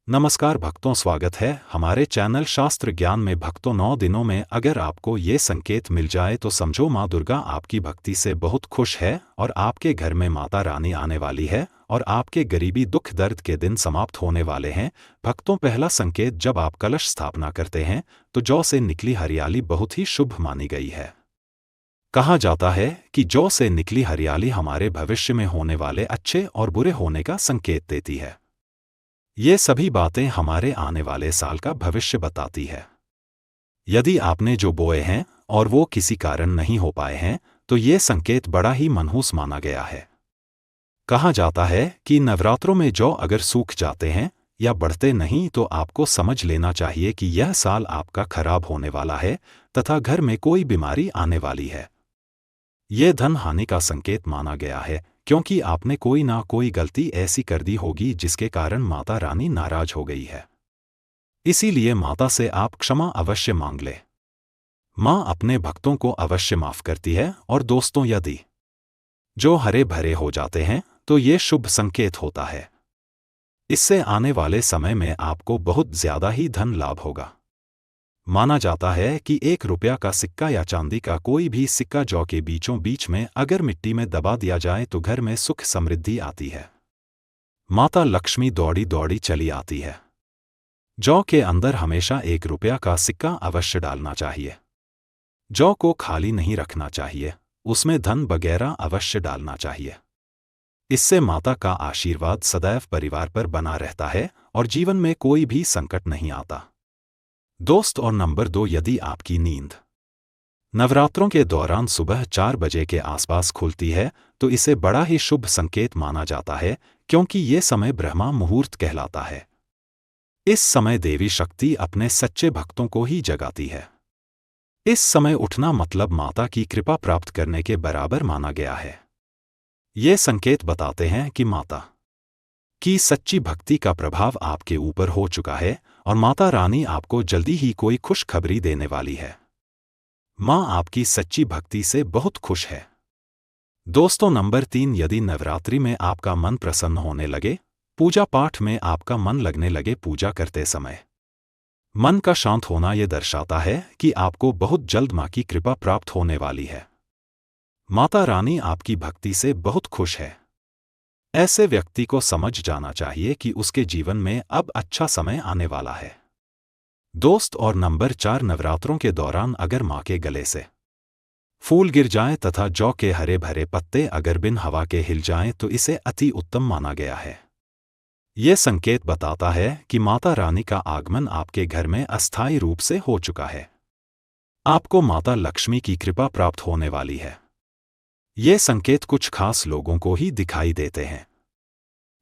नमस्कार भक्तों, स्वागत है हमारे चैनल शास्त्र ज्ञान में। भक्तों, 9 दिनों में अगर आपको ये संकेत मिल जाए तो समझो माँ दुर्गा आपकी भक्ति से बहुत खुश है और आपके घर में माता रानी आने वाली है और आपके गरीबी दुख दर्द के दिन समाप्त होने वाले हैं। भक्तों, पहला संकेत, जब आप कलश स्थापना करते हैं तो जौ से निकली हरियाली बहुत ही शुभ मानी गई है। कहा जाता है कि जौ से निकली हरियाली हमारे भविष्य में होने वाले अच्छे और बुरे होने का संकेत देती है। ये सभी बातें हमारे आने वाले साल का भविष्य बताती है। यदि आपने जो बोए हैं और वो किसी कारण नहीं हो पाए हैं तो ये संकेत बड़ा ही मनहूस माना गया है। कहा जाता है कि नवरात्रों में जौ अगर सूख जाते हैं या बढ़ते नहीं तो आपको समझ लेना चाहिए कि यह साल आपका खराब होने वाला है तथा घर में कोई बीमारी आने वाली है। ये धन हानि का संकेत माना गया है क्योंकि आपने कोई ना कोई गलती ऐसी कर दी होगी जिसके कारण माता रानी नाराज हो गई है। इसीलिए माता से आप क्षमा अवश्य मांग ले। माँ अपने भक्तों को अवश्य माफ करती है। और दोस्तों, यदि जो हरे भरे हो जाते हैं तो ये शुभ संकेत होता है। इससे आने वाले समय में आपको बहुत ज्यादा ही धन लाभ होगा। माना जाता है कि 1 रुपया का सिक्का या चांदी का कोई भी सिक्का जौ के बीचों बीच में अगर मिट्टी में दबा दिया जाए तो घर में सुख समृद्धि आती है। माता लक्ष्मी दौड़ी दौड़ी चली आती है। जौ के अंदर हमेशा 1 रुपया का सिक्का अवश्य डालना चाहिए। जौ को खाली नहीं रखना चाहिए, उसमें धन वगैरह अवश्य डालना चाहिए। इससे माता का आशीर्वाद सदैव परिवार पर बना रहता है और जीवन में कोई भी संकट नहीं आता। दोस्त, और नंबर 2, यदि आपकी नींद नवरात्रों के दौरान सुबह 4 बजे के आसपास खुलती है तो इसे बड़ा ही शुभ संकेत माना जाता है क्योंकि ये समय ब्रह्मा मुहूर्त कहलाता है। इस समय देवी शक्ति अपने सच्चे भक्तों को ही जगाती है। इस समय उठना मतलब माता की कृपा प्राप्त करने के बराबर माना गया है। ये संकेत बताते हैं कि माता की सच्ची भक्ति का प्रभाव आपके ऊपर हो चुका है और माता रानी आपको जल्दी ही कोई खुशखबरी देने वाली है। माँ आपकी सच्ची भक्ति से बहुत खुश है। दोस्तों, नंबर 3, यदि नवरात्रि में आपका मन प्रसन्न होने लगे, पूजा पाठ में आपका मन लगने लगे, पूजा करते समय मन का शांत होना यह दर्शाता है कि आपको बहुत जल्द माँ की कृपा प्राप्त होने वाली है। माता रानी आपकी भक्ति से बहुत खुश है। ऐसे व्यक्ति को समझ जाना चाहिए कि उसके जीवन में अब अच्छा समय आने वाला है। दोस्त, और नंबर 4, नवरात्रों के दौरान अगर माँ के गले से फूल गिर जाएं तथा जौ के हरे भरे पत्ते अगर बिन हवा के हिल जाएं तो इसे अति उत्तम माना गया है। यह संकेत बताता है कि माता रानी का आगमन आपके घर में अस्थायी रूप से हो चुका है। आपको माता लक्ष्मी की कृपा प्राप्त होने वाली है। ये संकेत कुछ खास लोगों को ही दिखाई देते हैं।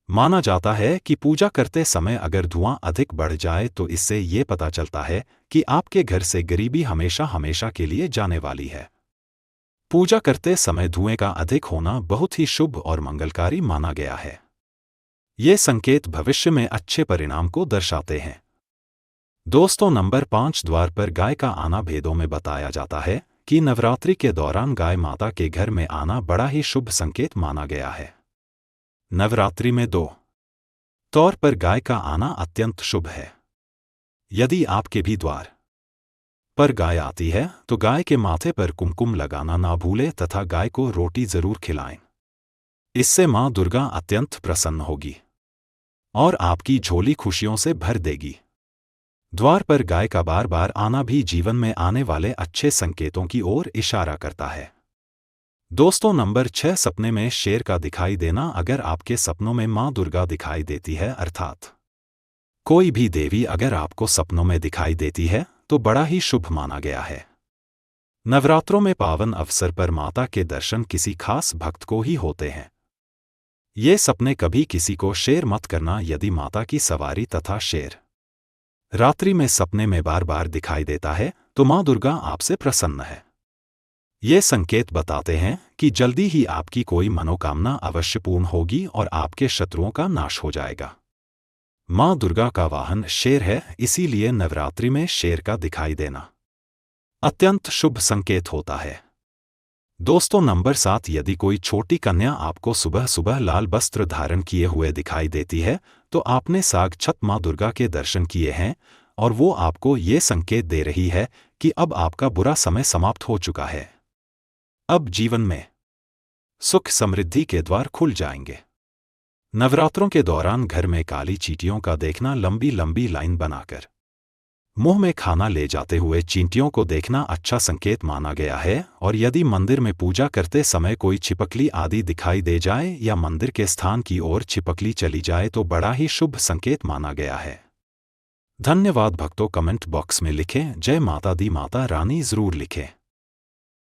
माना जाता है कि पूजा करते समय अगर धुआं अधिक बढ़ जाए तो इससे ये पता चलता है कि आपके घर से गरीबी हमेशा हमेशा के लिए जाने वाली है। पूजा करते समय धुएं का अधिक होना बहुत ही शुभ और मंगलकारी माना गया है। ये संकेत भविष्य में अच्छे परिणाम को दर्शाते हैं। दोस्तों, नंबर 5, द्वार पर गाय का आना। भेदों में बताया जाता है कि नवरात्रि के दौरान गाय माता के घर में आना बड़ा ही शुभ संकेत माना गया है। नवरात्रि में 2 तौर पर गाय का आना अत्यंत शुभ है। यदि आपके भी द्वार पर गाय आती है तो गाय के माथे पर कुमकुम लगाना ना भूलें तथा गाय को रोटी जरूर खिलाएं। इससे माँ दुर्गा अत्यंत प्रसन्न होगी और आपकी झोली खुशियों से भर देगी। द्वार पर गाय का बार बार आना भी जीवन में आने वाले अच्छे संकेतों की ओर इशारा करता है। दोस्तों, नंबर 6, सपने में शेर का दिखाई देना। अगर आपके सपनों में माँ दुर्गा दिखाई देती है अर्थात कोई भी देवी अगर आपको सपनों में दिखाई देती है तो बड़ा ही शुभ माना गया है। नवरात्रों में पावन अवसर पर माता के दर्शन किसी खास भक्त को ही होते हैं। ये सपने कभी किसी को शेर मत करना। यदि माता की सवारी तथा शेर रात्रि में सपने में बार बार दिखाई देता है तो माँ दुर्गा आपसे प्रसन्न है। ये संकेत बताते हैं कि जल्दी ही आपकी कोई मनोकामना अवश्य पूर्ण होगी और आपके शत्रुओं का नाश हो जाएगा। माँ दुर्गा का वाहन शेर है, इसीलिए नवरात्रि में शेर का दिखाई देना अत्यंत शुभ संकेत होता है। दोस्तों, नंबर 7, यदि कोई छोटी कन्या आपको सुबह सुबह लाल वस्त्र धारण किए हुए दिखाई देती है तो आपने साक्षात माँ दुर्गा के दर्शन किए हैं और वो आपको ये संकेत दे रही है कि अब आपका बुरा समय समाप्त हो चुका है। अब जीवन में सुख समृद्धि के द्वार खुल जाएंगे। नवरात्रों के दौरान घर में काली चींटियों का देखना, लंबी लंबी लाइन बनाकर मुंह में खाना ले जाते हुए चींटियों को देखना अच्छा संकेत माना गया है। और यदि मंदिर में पूजा करते समय कोई छिपकली आदि दिखाई दे जाए या मंदिर के स्थान की ओर छिपकली चली जाए तो बड़ा ही शुभ संकेत माना गया है। धन्यवाद भक्तों। कमेंट बॉक्स में लिखें जय माता दी माता रानी जरूर लिखें।